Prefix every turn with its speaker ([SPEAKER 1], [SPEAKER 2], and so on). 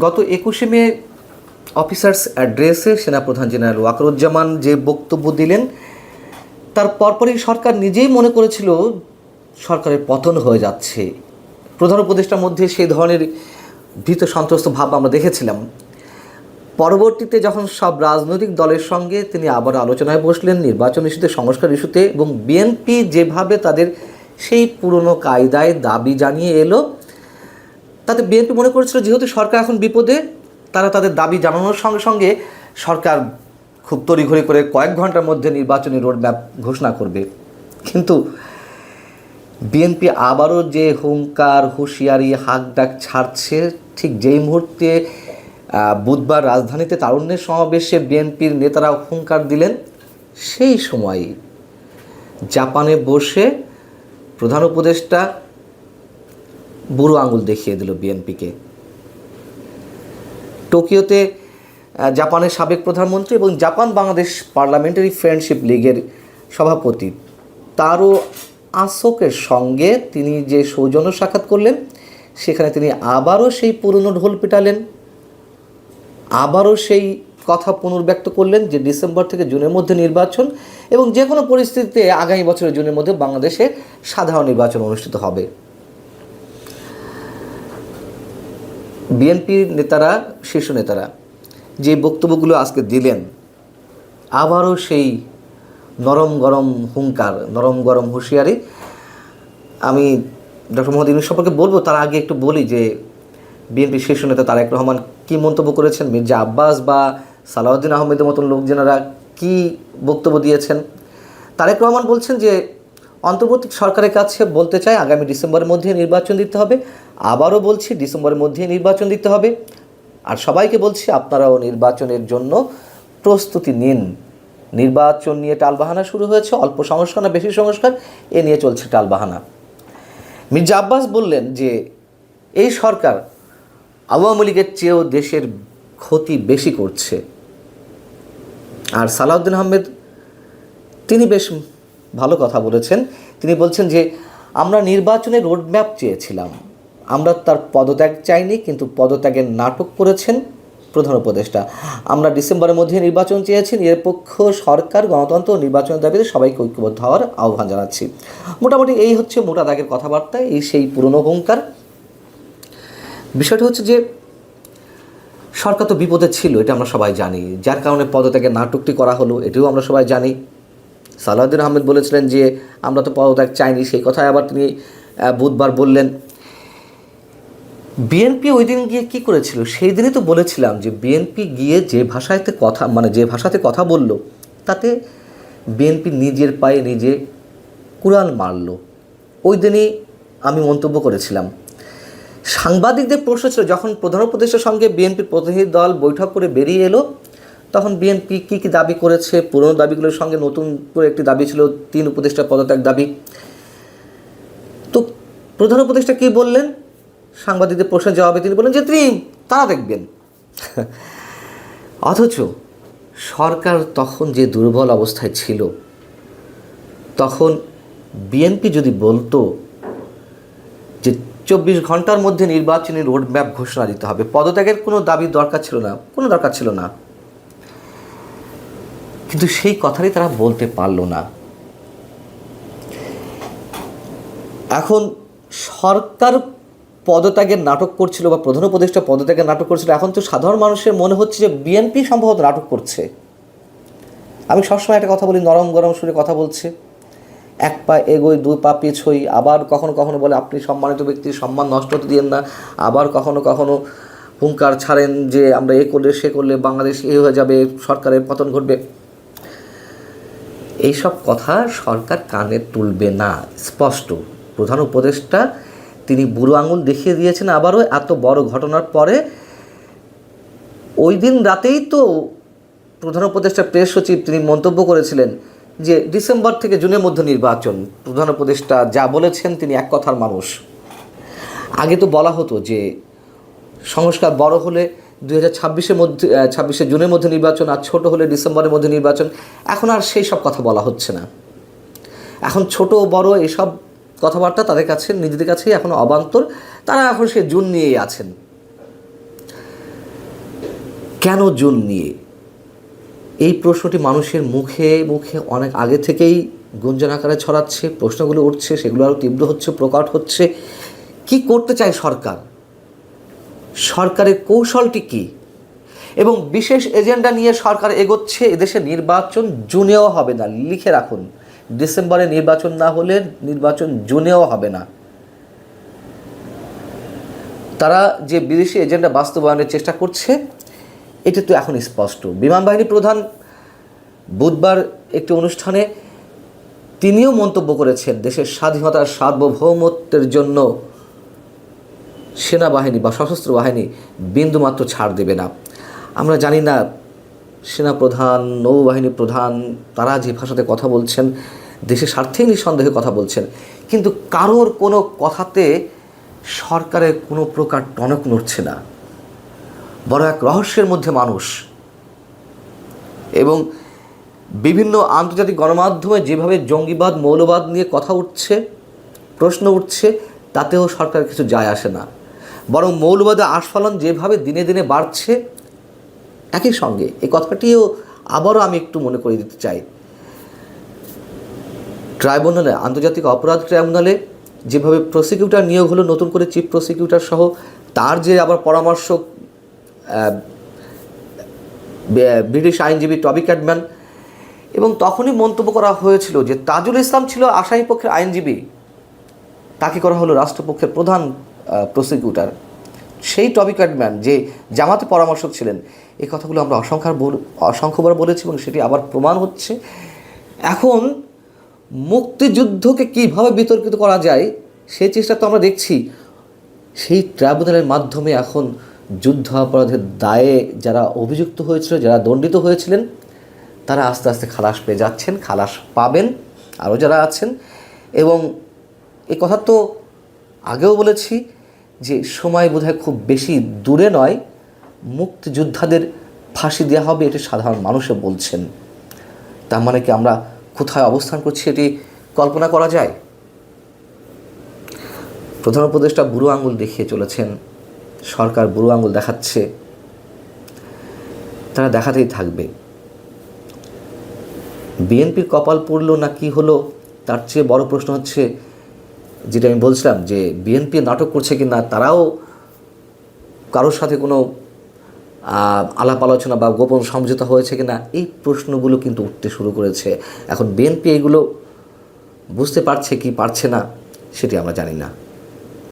[SPEAKER 1] গত 21শে মে অফিসার্স অ্যাড্রেসে সেনাপ্রধান জেনারেল ওয়াকারুজ্জামান যে বক্তব্য দিলেন, তার পরপরই সরকার নিজেই মনে করেছিল সরকারের পতন হয়ে যাচ্ছে। প্রধান উপদেষ্টার মধ্যে সেই ধরনের ভীত সন্ত্রস্ত ভাব আমরা দেখেছিলাম। পরবর্তীতে যখন সব রাজনৈতিক দলের সঙ্গে তিনি আবার আলোচনায় বসলেন নির্বাচন ইস্যুতে, সংস্কার ইস্যুতে, এবং বিএনপি যেভাবে তাদের সেই পুরনো কায়দায় দাবি জানিয়ে এলো, তাতে বিএনপি মনে করেছিল যেহেতু সরকার এখন বিপদে, তারা তাদের দাবি জানানোর সঙ্গে সঙ্গে সরকার খুব তড়িঘড়ি করে কয়েক ঘন্টার মধ্যে নির্বাচনী রোডম্যাপ ঘোষণা করবে। কিন্তু বিএনপি আবারও যে হুঙ্কার, হুঁশিয়ারি, হাঁকডাক ছাড়ছে, ঠিক যেই মুহূর্তে বুধবার রাজধানীতে তারুণ্যের সমাবেশে বিএনপির নেতারা হুঙ্কার দিলেন, সেই সময় জাপানে বসে প্রধান উপদেষ্টা বুড়ো আঙুল দেখিয়ে দিল বিএনপিকে। টোকিওতে জাপানের সাবেক প্রধানমন্ত্রী এবং জাপান বাংলাদেশ পার্লামেন্টারি ফ্রেন্ডশিপ লীগের সভাপতি তারো আসোকের সঙ্গে তিনি যে সৌজন্য সাক্ষাৎ করলেন, সেখানে তিনি আবারও সেই পুরনো ঢোল পিটালেন, আবারও সেই কথা পুনর্ব্যক্ত করলেন যে ডিসেম্বর থেকে জুনের মধ্যে নির্বাচন, এবং যে কোনো পরিস্থিতিতে আগামী বছরের জুনের মধ্যে বাংলাদেশে সাধারণ নির্বাচন অনুষ্ঠিত হবে। বিএনপির নেতারা, শীর্ষ নেতারা যে বক্তব্যগুলো আজকে দিলেন, আবারও সেই নরম গরম হুঙ্কার, নরম গরম হুঁশিয়ারি। আমি ডক্টর মোহাম্মদ ইউনূস সম্পর্কে বলবো, তার আগে একটু বলি যে বিএনপির শীর্ষ নেতা তারেক রহমান কী মন্তব্য করেছেন, মির্জা আব্বাস বা সালাউদ্দিন আহমেদের মতন লোকজনেরা কী বক্তব্য দিয়েছেন। তারেক রহমান বলছেন যে অন্তর্বর্তী সরকারের কাছে বলতে চাই আগামী ডিসেম্বরের মধ্যে নির্বাচন দিতে হবে। আবারও বলছি ডিসেম্বরের মধ্যে নির্বাচন দিতে হবে। আর সবাইকে বলছি আপনারাও নির্বাচনের জন্য প্রস্তুতি নিন। নির্বাচন নিয়ে টালবাহানা শুরু হয়েছে, অল্প সংস্কার না বেশি সংস্কার, এ নিয়ে চলছে টালবাহানা। মির্জা আব্বাস বললেন যে এই সরকার আওয়ামী লীগের চেয়েও দেশের ক্ষতি বেশি করছে। আর সালাউদ্দিন আহমেদ তিনি বেশ ভালো কথা বলেছেন। তিনি বলছেন যে আমরা নির্বাচনের রোডম্যাপ চেয়েছিলাম, আমরা তার পদত্যাগ চাইনি, কিন্তু পদত্যাগের নাটক করেছেন প্রধান উপদেষ্টা। আমরা ডিসেম্বরের মধ্যে নির্বাচন চেয়েছি, নিরপেক্ষ সরকার, গণতন্ত্র ও নির্বাচনের দাবিতে সবাইকে ঐক্যবদ্ধ হওয়ার আহ্বান জানাচ্ছি। মোটামুটি এই হচ্ছে মোটা দাগের কথাবার্তা, এই সেই পুরনো হুঙ্কার। বিষয়টা হচ্ছে যে সরকার তো বিপদে ছিল, এটা আমরা সবাই জানি, যার কারণে পদত্যাগের নাটকটি করা হলো, এটিও আমরা সবাই জানি। সালাউদ্দিন আহমেদ বলেছিলেন যে আমরা তো পদত্যাগ চাইনি, সেই কথায় আবার তিনি বুধবার বললেন। বিএনপি ওই দিন গিয়ে কী করেছিল, সেই দিনই তো বলেছিলাম যে বিএনপি গিয়ে যে ভাষাতে কথা বলল, তাতে বিএনপি নিজের পায়ে নিজে কুড়াল মারল। ওই দিনই আমি মন্তব্য করেছিলাম। সাংবাদিকদের প্রশ্ন ছিল, যখন প্রধান উপদেষ্টার সঙ্গে বিএনপির প্রতিনিধি দল বৈঠক করে বেরিয়ে এলো, তখন বিএনপি কী কী দাবি করেছে, পুরনো দাবিগুলোর সঙ্গে নতুন করে একটি দাবি ছিল 3 উপদেষ্টা পদত্যাগ দাবি। তো প্রধান উপদেষ্টা কী বললেন, সাংবাদিকদের প্রশ্নের জবাবে তিনি বললেন যে তারা দেখবেন। অথচ সরকার তখন যে দুর্বল অবস্থায় ছিল, তখন বিএনপি যদি বলতো যে 24 ঘন্টার মধ্যে নির্বাচনী রোডম্যাপ ঘোষণা দিতে হবে, পদত্যাগের কোনো দাবির দরকার ছিল না, কিন্তু সেই কথাই তারা বলতে পারল না। এখন সরকার পদত্যাগের নাটক করছিল বা প্রধান উপদেষ্টা পদত্যাগের নাটক করছিল, এখন তো সাধারণ মানুষের মনে হচ্ছে যে বিএনপি সম্ভবত নাটক করছে। আমি সবসময় একটা কথা বলি, নরম গরম সুরে কথা বলছে, 1 পা এগোই 2 পা পিছই, আবার কখনো কখনো বলে আপনি সম্মানিত ব্যক্তির সম্মান নষ্ট হতে দিয়েন না, আবার কখনো কখনো হুঙ্কার ছাড়েন যে আমরা এ করলে সে করলে বাংলাদেশ এ হয়ে যাবে, সরকারের পতন ঘটবে। এইসব কথা সরকার কানে তুলবে না, স্পষ্ট। প্রধান উপদেষ্টা তিনি বুড়ো আঙুল দেখিয়ে দিয়েছেন আবারও, এত বড় ঘটনার পরে। ওই দিন রাতেই তো প্রধান উপদেষ্টা প্রেস সচিব তিনি মন্তব্য করেছিলেন যে ডিসেম্বর থেকে জুনের মধ্যে নির্বাচন। প্রধান উপদেষ্টা যা বলেছেন, তিনি এক কথার মানুষ। আগে তো বলা হতো যে সংস্কার বড় হলে 2026 জুনের মধ্যে নির্বাচন, আর ছোট হলে ডিসেম্বরের মধ্যে নির্বাচন। এখন আর সেই সব কথা বলা হচ্ছে না। এখন ছোট বড় এসব কথাবার্তা তাদের কাছে, নিজেদের কাছেই এখন অবান্তর। তারা এখন সে জুন নিয়েই আছেন। কেন জুন নিয়ে? এই প্রশ্নটি মানুষের মুখে মুখে অনেক আগে থেকেই গুঞ্জন আকারে ছড়াচ্ছে, প্রশ্নগুলো উঠছে, সেগুলো আরও তীব্র হচ্ছে, প্রকট হচ্ছে। কি করতে চায় সরকার? সরকারের কৌশলটি কী? এবং বিশেষ এজেন্ডা নিয়ে সরকার এগোচ্ছে। এদেশে নির্বাচন জুনেও হবে না, লিখে রাখুন। ডিসেম্বরে নির্বাচন না হলে নির্বাচন জুনেও হবে না। তারা যে বিদেশি এজেন্ডা বাস্তবায়নের চেষ্টা করছে এটা তো এখন স্পষ্ট। বিমান বাহিনী প্রধান বুধবার একটি অনুষ্ঠানে তিনিও মন্তব্য করেছেন, দেশের স্বাধীনতার সার্বভৌমত্বের জন্য সেনাবাহিনী বা সশস্ত্র বাহিনী বিন্দুমাত্র ছাড় দেবে না। আমরা জানি না সেনাপ্রধান, নৌবাহিনী প্রধান তারা যে ভাষাতে কথা বলছেন দেশের স্বার্থেই নিঃসন্দেহে কথা বলছেন, কিন্তু কারোর কোনো কথাতে সরকারের কোনো প্রকার টনক নড়ছে না। বড় এক রহস্যের মধ্যে মানুষ। এবং বিভিন্ন আন্তর্জাতিক গণমাধ্যমে যেভাবে জঙ্গিবাদ, মৌলবাদ নিয়ে কথা উঠছে, প্রশ্ন উঠছে, তাতেও সরকার কিছু যায় আসে না। বরং মৌলবাদের আস্ফালন যেভাবে দিনে দিনে বাড়ছে, একই সঙ্গে এই কথাটিও আবারও আমি একটু মনে করে দিতে চাই। ট্রাইব্যুনালে, আন্তর্জাতিক অপরাধ ট্রাইব্যুনালে যেভাবে প্রসিকিউটর নিয়োগ হলো, নতুন করে চিফ প্রসিকিউটর সহ, তার যে আবার পরামর্শক ব্রিটিশ আইনজীবী টবি ক্যাডম্যান, এবং তখনই মন্তব্য করা হয়েছিল যে তাজুল ইসলাম ছিল আসামি পক্ষের আইনজীবী, তাকে করা হলো রাষ্ট্রপক্ষের প্রধান প্রসিকিউটর। সেই টবি ক্যাডম্যান যে জামাতে পরামর্শক ছিলেন, এই কথাগুলো আমরা অসংখ্যবার বলেছি এবং সেটি আবার প্রমাণ হচ্ছে। এখন মুক্তিযুদ্ধকে কীভাবে বিতর্কিত করা যায় সেই চেষ্টা তো আমরা দেখছি। সেই ট্রাইব্যুনালের মাধ্যমে এখন যুদ্ধ অপরাধের দায়ে যারা অভিযুক্ত হয়েছিল, যারা দণ্ডিত হয়েছিলেন, তারা আস্তে আস্তে খালাস পেয়ে যাচ্ছেন, খালাস পাবেন আরও যারা আছেন। এবং এই কথা তো আগেও বলেছি যে সময় বোধহয় খুব বেশি দূরে নয়, মুক্তিযোদ্ধাদের ফাঁসি দেওয়া হবে, এটি সাধারণ মানুষও বলছেন। তার মানে কি আমরা কোথায় অবস্থান করছি এটি কল্পনা করা যায়? প্রধান উপদেষ্টা বুড়ো আঙুল দেখিয়ে চলেছেন, সরকার বুড়ো আঙুল দেখাচ্ছে, তারা দেখাতেই থাকবে। বিএনপির কপাল পড়লো না কি হলো, তার চেয়ে বড় প্রশ্ন হচ্ছে যেটা আমি বলছিলাম যে বিএনপি নাটক করছে কি না, তারাও কারোর সাথে কোনো আলাপ আলোচনা বা গোপন সমঝোতা হয়েছে কি না, এই প্রশ্নগুলো কিন্তু উঠতে শুরু করেছে। এখন বিএনপি এগুলো বুঝতে পারছে কি পারছে না সেটি আমরা জানি না।